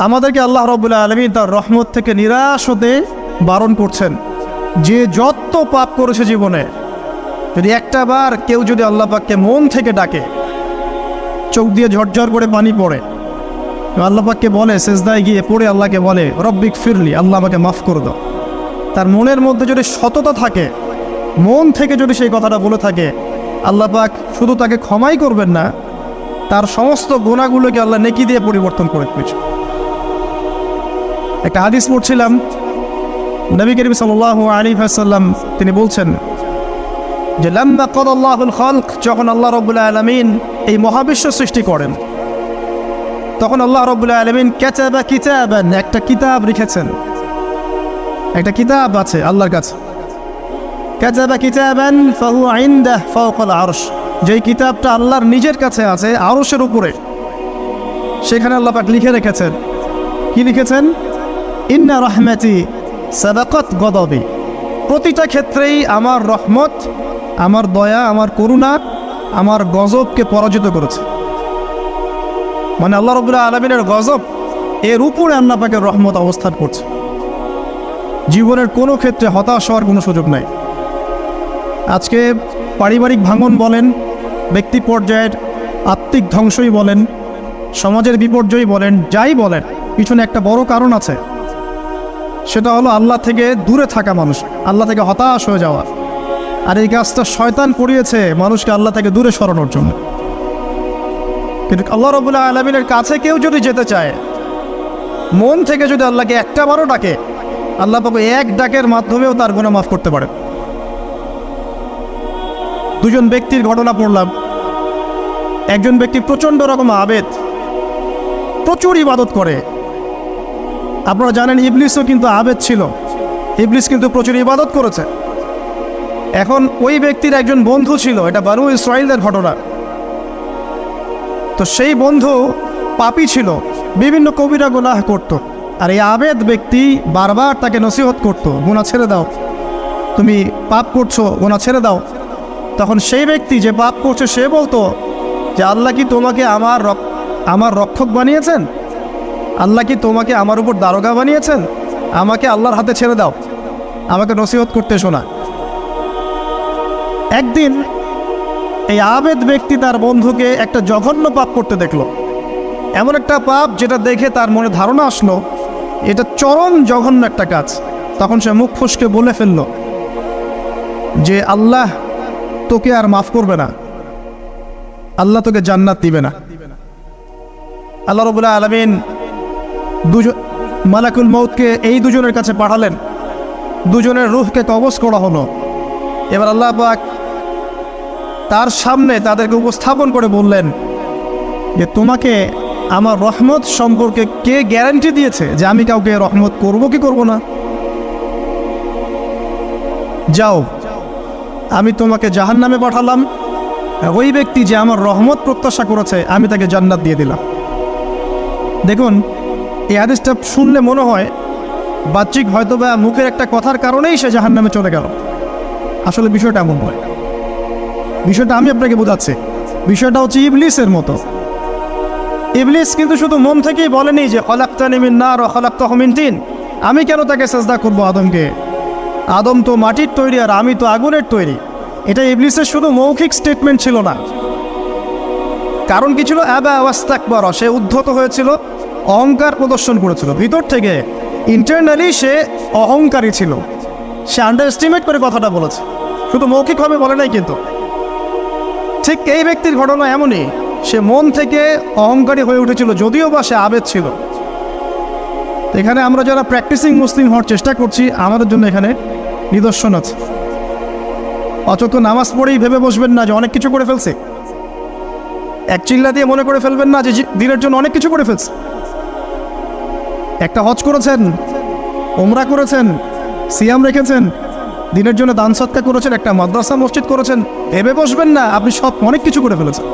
আমাদেরকে আল্লাহ রাব্বুল আলামিন তার রহমত থেকে নিরাশ হতে বারণ করছেন। যে যত পাপ করেছে জীবনে, যদি একটা বার কেউ যদি আল্লাহ পাককে মন থেকে ডাকে, চোখ দিয়ে ঝরঝর করে পানি পড়ে, আল্লাহ পাককে বলে, সেজদায় গিয়ে পড়ে আল্লাহকে বলে রব্বিক ফিরলি, আল্লাহ আমাকে মাফ করে দাও, তার মনের মধ্যে যদি সততা থাকে, মন থেকে যদি সেই কথাটা বলে থাকে, আল্লাহ পাক শুধু তাকে ক্ষমাই করবেন না, তার সমস্ত গুনাহগুলোকে আল্লাহ নেকি দিয়ে পরিবর্তন করে দিয়েছে। একটা হাদিস পড়ছিলাম, নবী করিম সাল্লাল্লাহু আলাইহি ওয়াসাল্লাম তিনি বলছেন যে লাম্মা কাদাল্লাহুল খালক, যখন আল্লাহ রাব্বুল আলামিন এই মহাবিশ্ব সৃষ্টি করেন, তখন আল্লাহ রাব্বুল আলামিন কাতাবা কিতাবান, একটা কিতাব লিখেছেন, একটা কিতাব আছে আল্লাহর কাছে। কাতাবা কিতাবান ফাহুয়া ইনদাহু ফাওকাল আরশ, যেই কিতাবটা আল্লাহর নিজের কাছে আছে আরশের উপরে, সেখানে আল্লাহ পাক লিখে রেখেছেন। কি লিখেছেন? ইন্না রাহমাতি সাবাকাত গদাবি, প্রতিটা ক্ষেত্রেই আমার রহমত, আমার দয়া, আমার করুণা আমার গজবকে পরাজিত করেছে। মানে আল্লাহ রাব্বুল আলামিনের গজব এর উপরে আল্লাহ পাকের রহমত অবস্থান করছে। জীবনের কোনো ক্ষেত্রে হতাশ হওয়ার কোনো সুযোগ নাই। আজকে পারিবারিক ভাঙন বলেন, ব্যক্তি পর্যায়ের আত্মিক ধ্বংসই বলেন, সমাজের বিপর্যয় বলেন, যাই বলেন, পিছনে একটা বড় কারণ আছে। সেটা হলো আল্লাহ থেকে দূরে থাকা মানুষ, আল্লাহ থেকে হতাশ হয়ে যাওয়া। আর এই কাজটা শয়তান করিয়েছে মানুষকে আল্লাহ থেকে দূরে সরানোর জন্য। কিন্তু আল্লাহ রাব্বুল আলামিনের কাছে কেউ যদি যেতে চায়, মন থেকে যদি আল্লাহকে একটা বারও ডাকে, আল্লাহ পাক এক ডাকের মাধ্যমেও তার গুনাহ মাফ করতে পারে। দুজন ব্যক্তির ঘটনা পড়লাম। একজন ব্যক্তি প্রচণ্ড রকম আবেদ, প্রচুর ইবাদত করে। আপনারা জানেন ইবলিসও কিন্তু আবেদ ছিল, ইবলিস কিন্তু প্রচুর ইবাদত করেছে। এখন ওই ব্যক্তির একজন বন্ধু ছিল, এটা বানু ইসরাঈলের ঘটনা। তো সেই বন্ধু পাপী ছিল, বিভিন্ন কবিরা গুনাহ করত। আর এই আবেদ ব্যক্তি বারবার তাকে নসিহত করত, গুনাহ ছেড়ে দাও, তুমি পাপ করছো, গুনাহ ছেড়ে দাও। তখন সেই ব্যক্তি যে পাপ করছে সে বলতো যে আল্লাহ কি তোমাকে আমার রক্ষক বানিয়েছেন? আল্লাহ কি তোমাকে আমার উপর দারোগা বানিয়েছেন? আমাকে আল্লাহর হাতে ছেড়ে দাও, আমাকে নসিহত করতে শোনা। একদিন এই আবেদ ব্যক্তি তার বন্ধুকে একটা জঘন্য পাপ করতে দেখলো, এমন একটা পাপ যেটা দেখে তার মনে ধারণা আসলো এটা চরম জঘন্য একটা কাজ। তখন সে মুখ ফসকে বলে ফেলল যে আল্লাহ তোকে আর মাফ করবে না, আল্লাহ তোকে জান্নাত দিবে না। আল্লাহ রাব্বুল আলামিন মালাকুল মউতকে এই দুজনের কাছে পাঠালেন, দুজনের রূহকে কবজ করা হলো। এবার আল্লাহ পাক তার সামনে তাদেরকে উপস্থাপন করে বললেন যে তোমাকে আমার রহমত সম্পর্কে কে গ্যারান্টি দিয়েছে যে আমি কাউকে রহমত করব কি করব না? যাও, আমি তোমাকে জাহান্নামে পাঠালাম, ওই ব্যক্তি যে আমার রহমত প্রত্যাশা করেছে আমি তাকে জান্নাত দিয়ে দিলাম। দেখুন, এই হাদিসটা শুনলে মনে হয় বাহ্যিক হয়তো বা মুখের একটা কথার কারণেই সে জাহান্নামে চলে গেল। আসলে বিষয়টা এমন নয়। বিষয়টা আমি আপনাকে বোঝাচ্ছি। বিষয়টা হচ্ছে ইবলিসের মতো। ইবলিস কিন্তু শুধু মন থেকেই বলেনি যে খলাকতানি মিন নার ওয়া খলাকতাহু মিন তিন, আমি কেন তাকে সাজদা করব আদমকে? আদম তো মাটির তৈরি আর আমি তো আগুনের তৈরি। এটা ইবলিসের শুধু মৌখিক স্টেটমেন্ট ছিল না, কারণ কি ছিল? আবা ওয়াস্তাকবারা, সে উদ্ধত হয়েছিল, অহংকার প্রদর্শন করেছিল। ভিতর থেকে ইন্টারনালি সে অহংকারী ছিল, সে আন্ডার এস্টিমেট করে কথাটা বলেছে, শুধু মৌখিকভাবে বলে নাই। কিন্তু ঠিক এই ব্যক্তির ঘটনা এমনই, সে মন থেকে অহংকারী হয়ে উঠেছিল, যদিও বা সে আবেদ ছিল। এখানে আমরা যারা প্র্যাকটিসিং মুসলিম হওয়ার চেষ্টা করছি, আমাদের জন্য এখানে নিদর্শন আছে। অচত নামাজ পড়েই ভেবে বসবেন না যে অনেক কিছু করে ফেলছে, এক চিল্লা দিয়ে মনে করে ফেলবেন না যে দিনের জন্য অনেক কিছু করে ফেলছে। একটা হজ করেছেন, ওমরা করেছেন, সিয়াম রেখেছেন, দিনের জন্য দান সৎকার করেছেন, একটা মাদ্রাসা মসজিদ করেছেন, ভেবে বসবেন না আপনি সব অনেক কিছু করে ফেলেছেন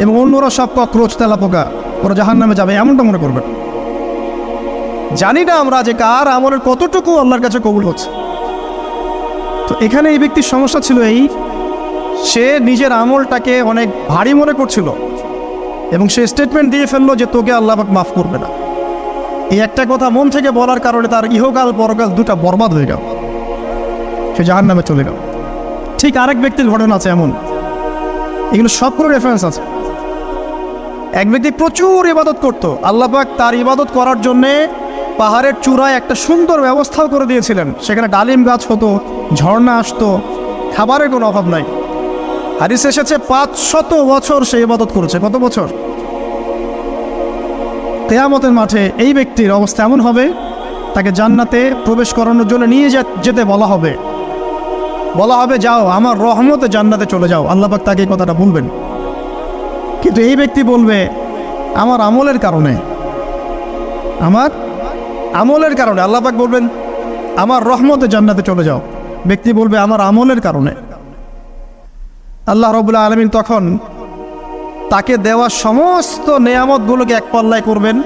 এবং অন্যরা সব ককরোচ তেলা পোকা, ওরা জাহান্নামে যাবে, এমনটা মনে করবেন। জানি না আমরা যে কার আমলের কতটুকু আল্লাহর কাছে কবুল হচ্ছে। তো এখানে এই ব্যক্তির সমস্যা ছিল এই, সে নিজের আমলটাকে অনেক ভারী মনে করছিল এবং সে স্টেটমেন্ট দিয়ে ফেললো যে তোকে আল্লাহ পাক মাফ করবে না। এই একটা কথা মন থেকে বলার কারণে তার ইহকাল পরকাল দুটা বরবাদ হয়ে গেল, সে জাহান্নামে চলে গেল। ঠিক আরেক ব্যক্তির ঘটনা আছে এমন, এগুলো সবগুলো রেফারেন্স আছে। এক ব্যক্তি প্রচুর ইবাদত করত, আল্লাহ পাক তার ইবাদত করার জন্যে পাহাড়ের চূড়ায় একটা সুন্দর ব্যবস্থাও করে দিয়েছিলেন। সেখানে ডালিম গাছ হতো, ঝর্ণা আসতো, খাবারের কোনো অভাব নাই। হাদিসে এসেছে 500 বছর সে ইবাদত করেছে। কত বছর? কিয়ামতের মাঠে এই ব্যক্তির অবস্থা এমন হবে, তাকে জান্নাতে প্রবেশ করানোর জন্য নিয়ে যেতে বলা হবে যাও আমার রহমতে জান্নাতে চলে যাও। আল্লাহ পাক তাকে এই কথাটা বলবেন, কিন্তু এই ব্যক্তি বলবে আমার আমলের কারণে আল্লাহ পাক বলবেন আমার রহমতে জান্নাতে চলে যাও। ব্যক্তি বলবে আমার আমলের কারণে। আল্লাহ রাব্বুল আলামিন তখন তাকে দেওয়া সমস্ত নেয়ামতগুলোকে এক পাল্লায় করবেন,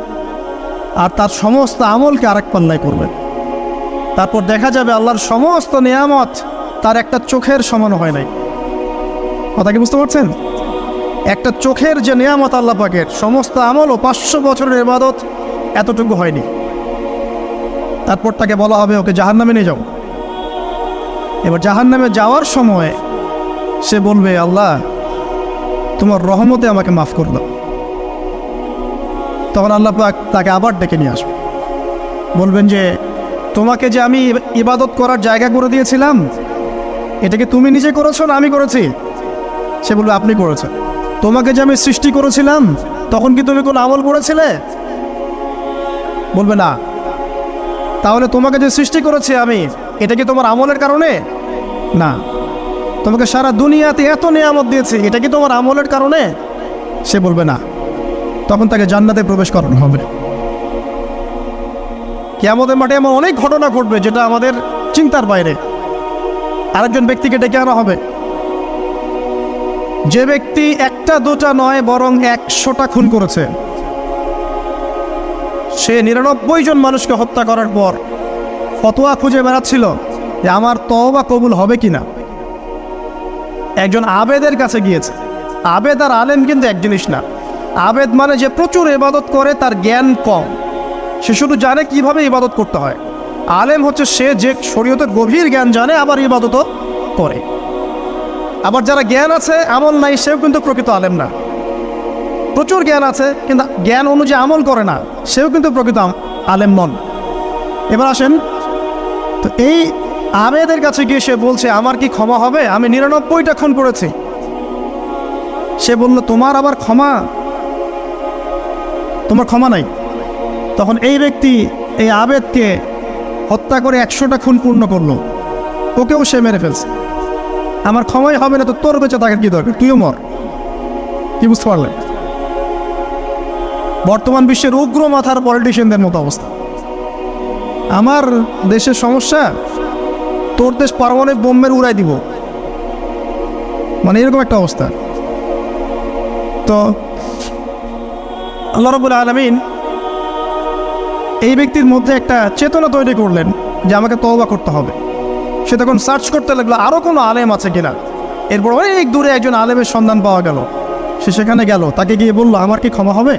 আর তার সমস্ত আমলকে আরেক পাল্লায় করবেন। তারপর দেখা যাবে আল্লাহর সমস্ত নেয়ামত তার একটা চোখের সমান হয় নাই। কথা কি বুঝতে পারছেন? একটা চোখের যে নেয়ামত আল্লাহ পাকের, সমস্ত আমল ও 500 বছরের ইবাদত এতটুকু হয়নি। তারপর তাকে বলা হবে ওকে জাহান্নামে নিয়ে যাও। এবার জাহান্নামে যাওয়ার সময় সে বলবে আল্লাহ তোমার রহমতে আমাকে মাফ করে দাও। তখন আল্লাহ পাক তাকে আবার ডেকে নিয়ে আসবে, বলবেন যে তোমাকে যে আমি ইবাদত করার জায়গা করে দিয়েছিলাম, এটাকে তুমি নিজে করেছো না আমি করেছি? সে বলবে আপনি করেছেন। তোমাকে যে আমি সৃষ্টি করেছিলাম তখন কি তুমি কোনো আমল করেছিলে? বলবে না। তাহলে তোমাকে যে সৃষ্টি করেছি আমি, এটা কি তোমার আমলের কারণে? না। তোমাকে সারা দুনিয়াতে এত নিয়ামত দিয়েছি, এটা কি তোমার আমলের কারণে? সে বলবে না। তখন তাকে জান্নাতে প্রবেশ করানো হবে। কিয়ামতের মাঠে এমন অনেক ঘটনা ঘটবে যেটা আমাদের চিন্তার বাইরে। আরেকজন ব্যক্তিকে ডেকে আনা হবে, যে ব্যক্তি একটা দুটা নয় বরং 100টা খুন করেছে। সে 99 জন মানুষকে হত্যা করার পর ফতোয়া খুঁজে বেড়াচ্ছিল যে আমার তওবা কবুল হবে কিনা। একজন আবেদের কাছে গিয়েছে। আবেদ আর আলেম কিন্তু এক জিনিস না। আবেদ মানে যে প্রচুর ইবাদত করে, তার জ্ঞান কম, সে শুধু জানে কিভাবে ইবাদত করতে হয়। আলেম হচ্ছে সে যে শরীয়তের গভীর জ্ঞান জানে, আবার ইবাদতও করে। আবার যারা জ্ঞান আছে আমল নাই, সেও কিন্তু প্রকৃত আলেম না। প্রচুর জ্ঞান আছে কিন্তু জ্ঞান অনুযায়ী আমল করে না, সেও কিন্তু প্রকৃত আলেম নন। এবার আসেন তো, এই আবেদের কাছে গিয়ে সে বলছে আমার কি ক্ষমা হবে? আমি 99টা খুন করেছি। সে বলল তোমার আবার ক্ষমা? তোমার ক্ষমা নাই। তখন এই ব্যক্তি এই আবেদকে হত্যা করে 100টা খুন পূর্ণ করলো, ওকেও সে মেরে ফেলছে। আমার ক্ষমাই হবে না তো তোর বেঁচে থাকার কি দরকার, তুইও মর। কি বুঝতে পারলেন? বর্তমান বিশ্বের উগ্র মাথার পলিটিশিয়ানদের মতো অবস্থা। আমার দেশের সমস্যা, তোর দেশ পারমাণবিক বোমের উড়াই দিব, মানে এরকম একটা অবস্থা। তো আল্লাহ রাব্বুল আলামিন এই ব্যক্তির মধ্যে একটা চেতনা তৈরি করলেন যে আমাকে তওবা করতে হবে। সে তখন সার্চ করতে লাগলো আরও কোনো আলেম আছে কিনা। এরপর অনেক দূরে একজন আলেমের সন্ধান পাওয়া গেল। সে সেখানে গেল, তাকে গিয়ে বলল আমার কি ক্ষমা হবে?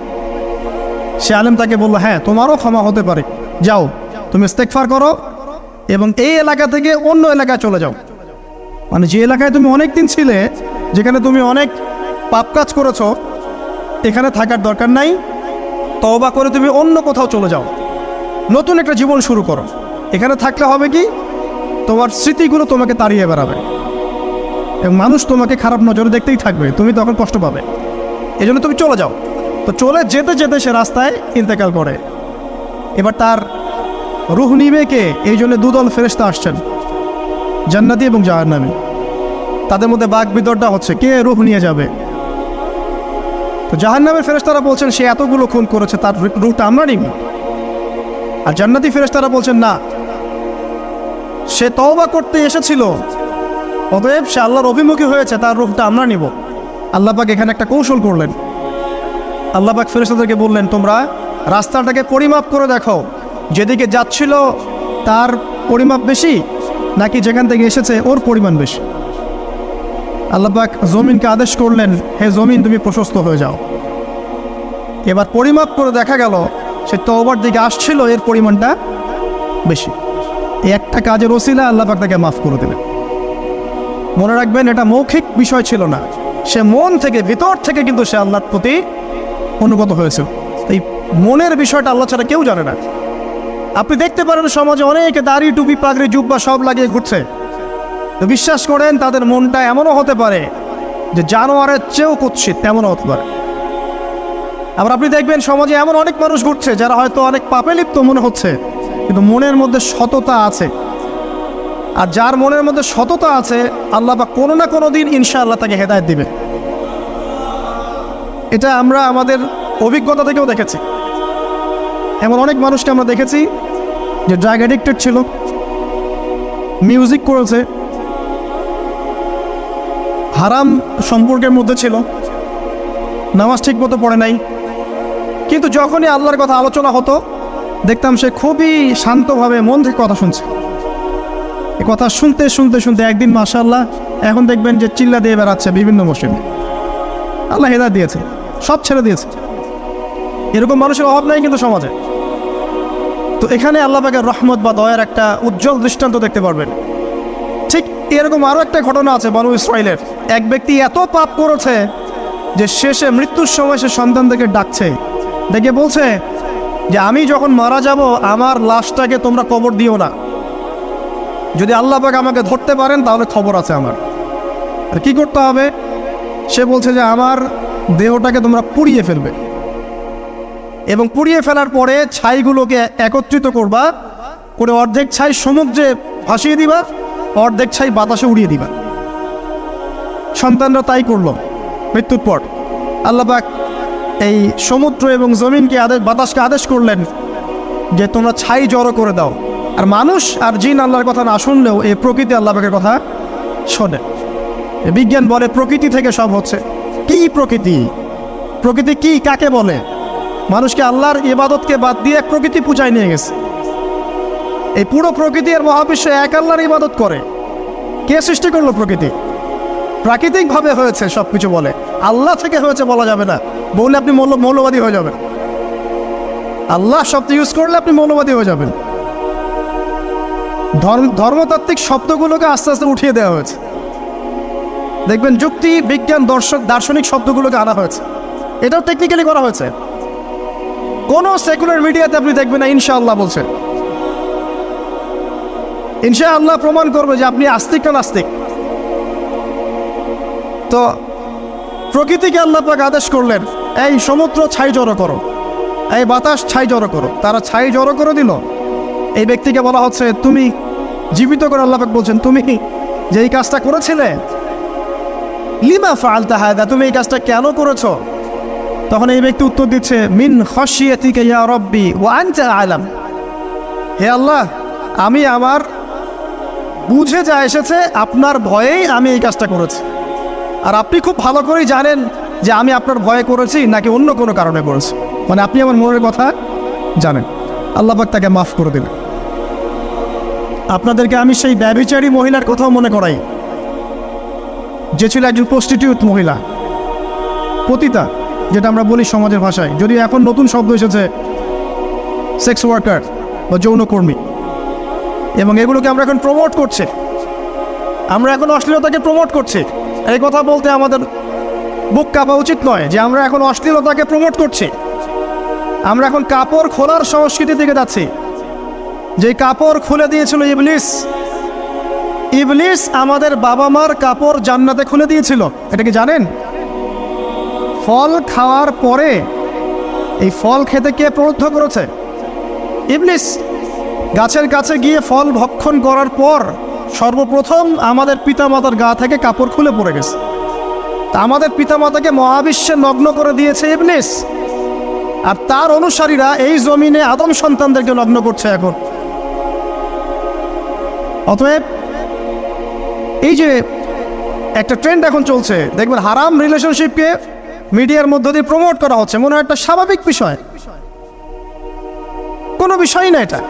সে আলেম তাকে বলল হ্যাঁ তোমারও ক্ষমা হতে পারে, যাও তুমি ইস্তেগফার করো এবং এই এলাকা থেকে অন্য এলাকায় চলে যাও। মানে যে এলাকায় তুমি অনেক দিন ছিলে, যেখানে তুমি অনেক পাপ কাজ করেছো, এখানে থাকার দরকার নাই। তওবা করে তুমি অন্য কোথাও চলে যাও, নতুন একটা জীবন শুরু করো। এখানে থাকলে হবে কি, তোমার স্মৃতিগুলো তোমাকে তাড়িয়ে বেড়াবে এবং মানুষ তোমাকে খারাপ নজরে দেখতেই থাকবে, তুমি তখন কষ্ট পাবে। এই জন্য তুমি চলে যাও। তো চলে যেতে যেতে সে রাস্তায় ইন্তেকাল করে। এবার তার রূহ নিবে কে? এই জন্য দুদল ফেরেশতা আসছেন, জান্নাতি এবং জাহান্নামী। তাদের মধ্যে বাক বিতর্ডা হচ্ছে কে রূহ নিয়ে যাবে। তো জাহান্নামের ফেরেশতারা বলছেন সে এতগুলো খুন করেছে, তার রূহটা আমরা নিব। আর জান্নাতি ফেরেশতারা বলছেন না, সে তওবা করতে এসেছিল, অতএব সে আল্লাহর অভিমুখী হয়েছে, তার রূহটা আমরা নিব। আল্লাহ পাক এখানে একটা কৌশল করলেন। আল্লাহ পাক ফেরেশতাদেরকে বললেন তোমরা রাস্তাটাকে পরিমাপ করে দেখো, যেদিকে যাচ্ছিল তার পরিমাপ বেশি নাকি যেখান থেকে এসেছে ওর পরিমাণ বেশি। আল্লাহ পাক জমিনকে আদেশ করলেন হে জমিন তুমি প্রশস্ত হয়ে যাও। এবার পরিমাপ করে দেখা গেল সে তওবার দিকে আসছিল এর পরিমাণটা বেশি। এই একটা কাজের ওসিলা আল্লাহ পাক তাকে মাফ করে দেবেন। মনে রাখবেন, এটা মৌখিক বিষয় ছিল না, সে মন থেকে ভিতর থেকে কিন্তু সে আল্লাহর প্রতি অনুগত হয়েছে। এই মনের বিষয়টা আল্লাহ ছাড়া কেউ জানে না। আপনি দেখতে পারেন সমাজে অনেকে দাড়ি টুপি পাগড়ি জুব্বা সব লাগিয়ে ঘুরছে, তো বিশ্বাস করেন তাদের মনটা এমনও হতে পারে যে জানোয়ারের চেয়েও কুৎসিত, তেমনও হতে পারে। আবার আপনি দেখবেন সমাজে এমন অনেক মানুষ ঘুরছে যারা হয়তো অনেক পাপে লিপ্ত মনে হচ্ছে, কিন্তু মনের মধ্যে সততা আছে। আর যার মনের মধ্যে সততা আছে, আল্লাহ পাক কোনো না কোনো দিন ইনশাআল্লাহ তাকে হেদায়েত দিবে। এটা আমরা আমাদের অভিজ্ঞতা থেকেও দেখেছি। এমন অনেক মানুষকে আমরা দেখেছি যে ড্রাগ অ্যাডিক্টেড ছিল, মিউজিক করেছে, হারাম সম্পর্কের মধ্যে ছিল, নামাজ ঠিক মতো পড়ে নাই, কিন্তু যখনই আল্লাহর কথা আলোচনা হতো দেখতাম সে খুবই শান্তভাবে মন থেকে কথা শুনছে। এই কথা শুনতে শুনতে শুনতে একদিন মাশাআল্লাহ এখন দেখবেন যে চিল্লা দিয়ে বেড়াচ্ছে বিভিন্ন মসজিদে। আল্লাহ হেদায়েত দিয়েছে, সব ছেড়ে দিয়েছে। এরকম মানুষের অভাব নাই কিন্তু সমাজে। তো এখানে আল্লাহ পাকের রহমত বা দয়ার একটা উজ্জ্বল দৃষ্টান্ত দেখতে পারবেন। ঠিক এরকম আরও একটা ঘটনা আছে বনু ইসরাইলের। এক ব্যক্তি এত পাপ করেছে যে শেষে মৃত্যুর সময় সে সন্তানদেরকে ডাকছে, ডেকে বলছে যে আমি যখন মারা যাব আমার লাশটাকে তোমরা কবর দিও না, যদি আল্লাহ পাক আমাকে ধরতে পারেন তাহলে খবর আছে আমার। আর কি করতে হবে? সে বলছে যে আমার দেহটাকে তোমরা পুড়িয়ে ফেলবে, এবং পুড়িয়ে ফেলার পরে ছাইগুলোকে একত্রিত করবা, করে অর্ধেক ছাই সমুদ্রে ভাসিয়ে দিবা, অর্ধেক ছাই বাতাসে উড়িয়ে দিবা। সন্তানরা তাই করলো। মৃত্যুর পর আল্লাহ পাক এই সমুদ্র এবং জমিনকে বাতাসকে আদেশ করলেন যে তোমরা ছাই জড়ো করে দাও। আর মানুষ আর জিন আল্লাহর কথা না শুনলেও এই প্রকৃতি আল্লাহ পাকের কথা শোনে। বিজ্ঞান বলে প্রকৃতি থেকে সব হচ্ছে। কি প্রকৃতি? প্রকৃতি কি, কাকে বলে? মানুষকে আল্লাহর ইবাদতকে বাদ দিয়ে প্রকৃতি পূজায় নিয়ে গেছে। এই পুরো প্রকৃতি আর মহাবিশ্ব এক আল্লাহর ইবাদত করে। কে সৃষ্টি করলো প্রকৃতি? প্রাকৃতিকভাবে হয়েছে সব কিছু বলে, আল্লাহ থেকে হয়েছে বলা যাবে না। বললে আপনি মৌলবাদী হয়ে যাবেন। আল্লাহ শব্দ ইউজ করলে আপনি মৌলবাদী হয়ে যাবেন। ধর্মতাত্ত্বিক শব্দগুলোকে আস্তে আস্তে উঠিয়ে দেওয়া হয়েছে। দেখবেন যুক্তি, বিজ্ঞান, দার্শনিক শব্দগুলোকে আনা হয়েছে। এটাও টেকনিক্যালি করা হয়েছে। কোনো সেকুলার মিডিয়াতে আপনি দেখবেন না ইনশাআল্লাহ বলছে। ইনশাআল্লাহ প্রমাণ করবে যে আপনি আস্তিক না নাস্তিক। তো প্রকৃতিকে আল্লাহ পাক আদেশ করলেন, এই সমুদ্র ছাই জড়ো করো, এই বাতাস ছাই জড়ো করো। তারা ছাই জড়ো করে দিল। এই ব্যক্তিকে বলা হচ্ছে তুমি জীবিত করে আল্লাহ পাক বলছেন তুমি যে এই কাজটা করেছিলে, লিমা ফাআলতা হাযা, তুমি এই কাজটা কেন করেছো? তখন এই ব্যক্তি উত্তর দিচ্ছে, মিন খাশিয়াতিকা ইয়া রাব্বি ওয়া আনতা আ'লাম। হে আল্লাহ, আমি আমার বুঝে যা এসেছে আপনার ভয়েই আমি এই কাজটা করেছি, আর আপনি খুব ভালো করেই জানেন যে আমি আপনার ভয়ে করেছি নাকি অন্য কোনো কারণে করেছি। মানে আপনি আমার মনের কথা জানেন। আল্লাহ পাক তাকে মাফ করে দিলেন। আপনাদেরকে আমি সেই ব্যভিচারী মহিলার কথাও মনে করাই, যে ছিল একজন প্রস্টিটিউট মহিলা, পতিতা, যেটা আমরা বলি সমাজের ভাষায়। যদিও এখন নতুন শব্দ এসেছে সেক্স ওয়ার্কার বা যৌনকর্মী, এবং এগুলোকে আমরা এখন প্রমোট করছি। আমরা এখন অশ্লীলতাকে প্রমোট করছি। এই কথা বলতে আমাদের বুক কাঁপা উচিত নয় যে আমরা এখন অশ্লীলতাকে প্রমোট করছি। আমরা এখন কাপড় খোলার সংস্কৃতি দিকে যাচ্ছি। যে কাপড় খুলে দিয়েছিল ইবলিস। ইবলিস আমাদের বাবা মার কাপড় জান্নাতে খুলে দিয়েছিল, এটা কি জানেন? ফল খাওয়ার পরে এই ফল খেতে কে প্রলুব্ধ করেছে? ইবলিস। গাছের কাছে গিয়ে ফল ভক্ষণ করার পর সর্বপ্রথম আমাদের পিতামাতার গা থেকে কাপড় খুলে পড়ে গেছে। তা আমাদের পিতামাতাকে মহাবিশ্বে নগ্ন করে দিয়েছে ইবলিস, আর তার অনুসারীরা এই জমিনে আদম সন্তানদেরকে নগ্ন করছে এখন। অতএব এই যে একটা ট্রেন্ড এখন চলছে, দেখবেন হারাম রিলেশনশিপকে মিডিয়ার মধ্য দিয়ে প্রমোট করা হচ্ছে, মনে হয় একটা স্বাভাবিক বিষয়। কোনো বিষয়ই না এটা,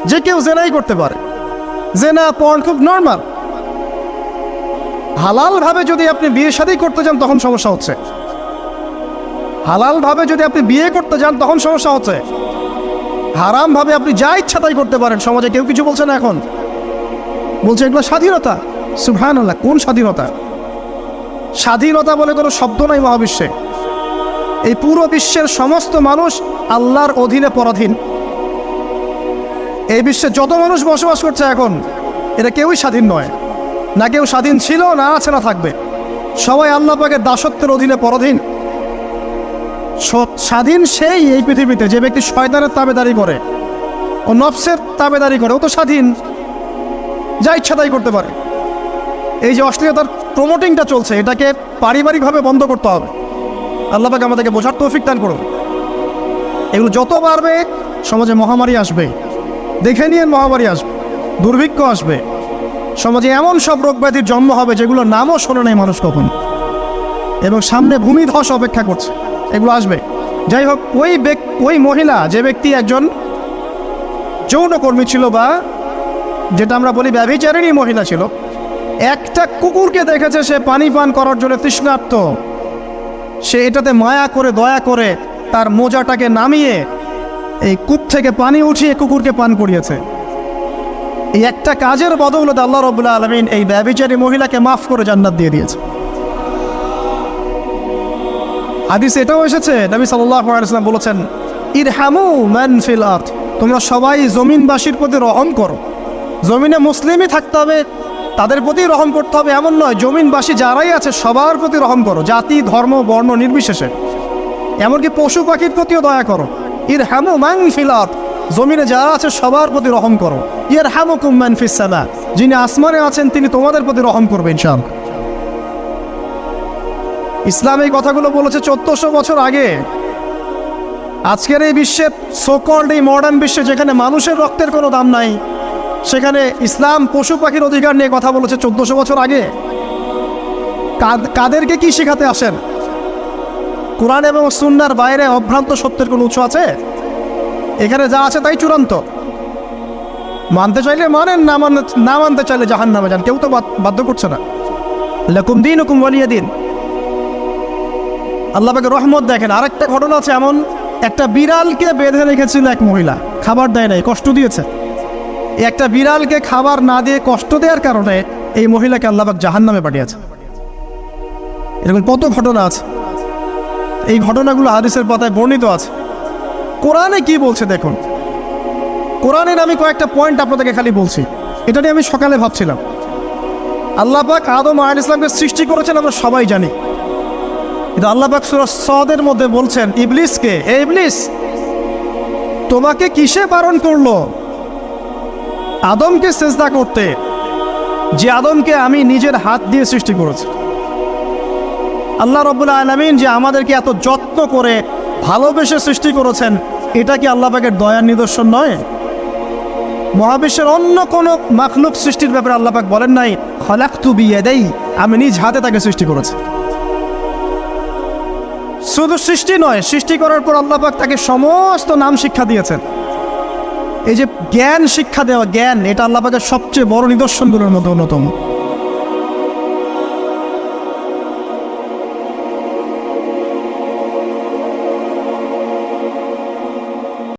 যে কেউ জেনাই করতে পারে। জেনা পর্ন খুব নর্মাল। হালাল ভাবে যদি আপনি বিয়ে শাদী করতে যান তখন সমস্যা হচ্ছে। হালাল ভাবে যদি আপনি বিয়ে করতে যান তখন সমস্যা হচ্ছে। হারামভাবে আপনি যা ইচ্ছা তাই করতে পারেন, সমাজে কেউ কিছু বলছে না। এখন বলছে এগুলো স্বাধীনতা। সুবহানাল্লাহ, কোন স্বাধীনতা? স্বাধীনতা বলে কোনো শব্দ নাই মহাবিশ্বে। এই পুরো বিশ্বের সমস্ত মানুষ আল্লাহর অধীনে পরাধীন। এই বিশ্বে যত মানুষ বসবাস করছে এখন, এটা কেউই স্বাধীন নয়, না কেউ স্বাধীন ছিল, না আছে, না থাকবে। সবাই আল্লাহ পাকের দাসত্বের অধীনে পরাধীন। স্বাধীন সেই এই পৃথিবীতে যে ব্যক্তি শয়তানের তাবেদারি করে ও নফসের তাবেদারি করে, ও তো স্বাধীন, যা ইচ্ছা তাই করতে পারে। এই যে অশ্লীলতার প্রমোটিংটা চলছে, এটাকে পারিবারিকভাবে বন্ধ করতে হবে। আল্লাহ পাক আমাদেরকে বোঝার তৌফিক দান করুন। এগুলো যত বাড়বে সমাজে মহামারী আসবে, দেখে নিয়ে মহামারী আসবে, দুর্ভিক্ষ আসবে, সমাজে এমন সব রোগ ব্যাধির জন্ম হবে যেগুলো নামও শোনে নাই মানুষ কখন, এবং সামনে ভূমিধস অপেক্ষা করছে, এগুলো আসবে। যাই হোক, ওই মহিলা, যে ব্যক্তি একজন যৌনকর্মী ছিল, বা যেটা আমরা বলি ব্যভিচারিণী মহিলা ছিল, একটা কুকুরকে দেখেছে সে পানি পান করার জন্য তৃষ্ণার্ত, সে এটাতে মায়া করে, দয়া করে তার মোজাটাকে নামিয়ে এই কূপ থেকে পানি উঠিয়ে কুকুরকে পান করিয়েছে। এই একটা কাজের বদৌলতে আল্লাহ রাব্বুল আলামিন এই ব্যভিচারী মহিলাকে মাফ করে জান্নাত দিয়ে দিয়েছে। হাদিসে এটাও এসেছে, নবী সাল্লাল্লাহু আলাইহি ওয়াসাল্লাম বলেছেন, ইরহামু মান ফিল আরদ, তোমরা সবাই জমিনবাসীর প্রতি রহম করো। জমিনে মুসলিমই থাকতে হবে, তাদের প্রতি রহম করতে হবে এমন নয়, জমিনবাসী যারাই আছে সবার প্রতি রহম করো, জাতি ধর্ম বর্ণ নির্বিশেষে। এমনকি পশু পাখির প্রতিও দয়া করো। ইরহামু মান ফিল আরদ, জমিনে যারা আছে সবার প্রতি রহম করো। ইয়ারহামুকুম মান ফিস সামা, যিনি আসমানে আছেন তিনি তোমাদের প্রতি রহম করবেন ইনশাআল্লাহ। ইসলাম এই কথাগুলো বলেছে 1400 বছর আগে। আজকের এই বিশ্বের সোকল্ড এই মডার্ন বিশ্বে, যেখানে মানুষের রক্তের কোনো দাম নাই, সেখানে ইসলাম পশু পাখির অধিকার নিয়ে কথা বলেছে 1400 বছর আগে। কাদেরকে কি শেখাতে আসেন? কোরআন এবং সুন্নাহর বাইরে অভ্রান্ত সত্যের কোনো উৎস আছে? এখানে যা আছে তাই চূড়ান্ত। মানতে চাইলে মানেন, না মানতে চাইলে জাহান্নামে যান, কেউ তো বাধ্য করছে না। লাকুম দীনুকুম ওয়ালিয়া দিন। আল্লাহ পাকের রহমত দেখেন। আরেকটা ঘটনা আছে এমন, একটা বিড়ালকে বেঁধে রেখেছিল এক মহিলা, খাবার দেয় নাই, কষ্ট দিয়েছে। একটা বিড়ালকে খাবার না দিয়ে কষ্ট দেওয়ার কারণে এই মহিলাকে আল্লাহ পাক জাহান্নামে পাঠিয়েছে। এরকম কত ঘটনা আছে। এই ঘটনাগুলো হাদিসের পাতায় বর্ণিত আছে। কোরআনে কি বলছে দেখুন। কোরআনের আমি কয়েকটা পয়েন্ট আপনাদেরকে খালি বলছি, এটা নিয়ে আমি সকালে ভাবছিলাম। আল্লাহ পাক আদম আলাইহিস সালামকে সৃষ্টি করেছেন আমরা সবাই জানি, কিন্তু আল্লাহ পাক সূরা সদের মধ্যে বলছেন ইবলিসকে, হে ইবলিস, তোমাকে কিসে বারণ করলো আদমকে সিজদা করতে, যে আদমকে আমি নিজের হাত দিয়ে সৃষ্টি করেছি। আল্লাহ রাব্বুল আলামিন যে আমাদেরকে এত যত্ন করে ভালোবেসে সৃষ্টি করেছেন, এটা কি আল্লাহ পাকের দয়ার নিদর্শন নয়? মহাবিশ্বের অন্য কোনো মাখলুক সৃষ্টির ব্যাপারে আল্লাহ পাক বলেন নাই খলাকতু বিয়াদাই, আমি নিজ হাতে তাকে সৃষ্টি করেছি। শুধু সৃষ্টি নয়, সৃষ্টি করার পর আল্লাহ পাক তাকে সমস্ত নাম শিক্ষা দিয়েছেন। এই যে জ্ঞান শিক্ষা দেওয়া, জ্ঞান, এটা আল্লাহ পাকের সবচেয়ে বড় নিদর্শনগুলোর মধ্যে অন্যতম।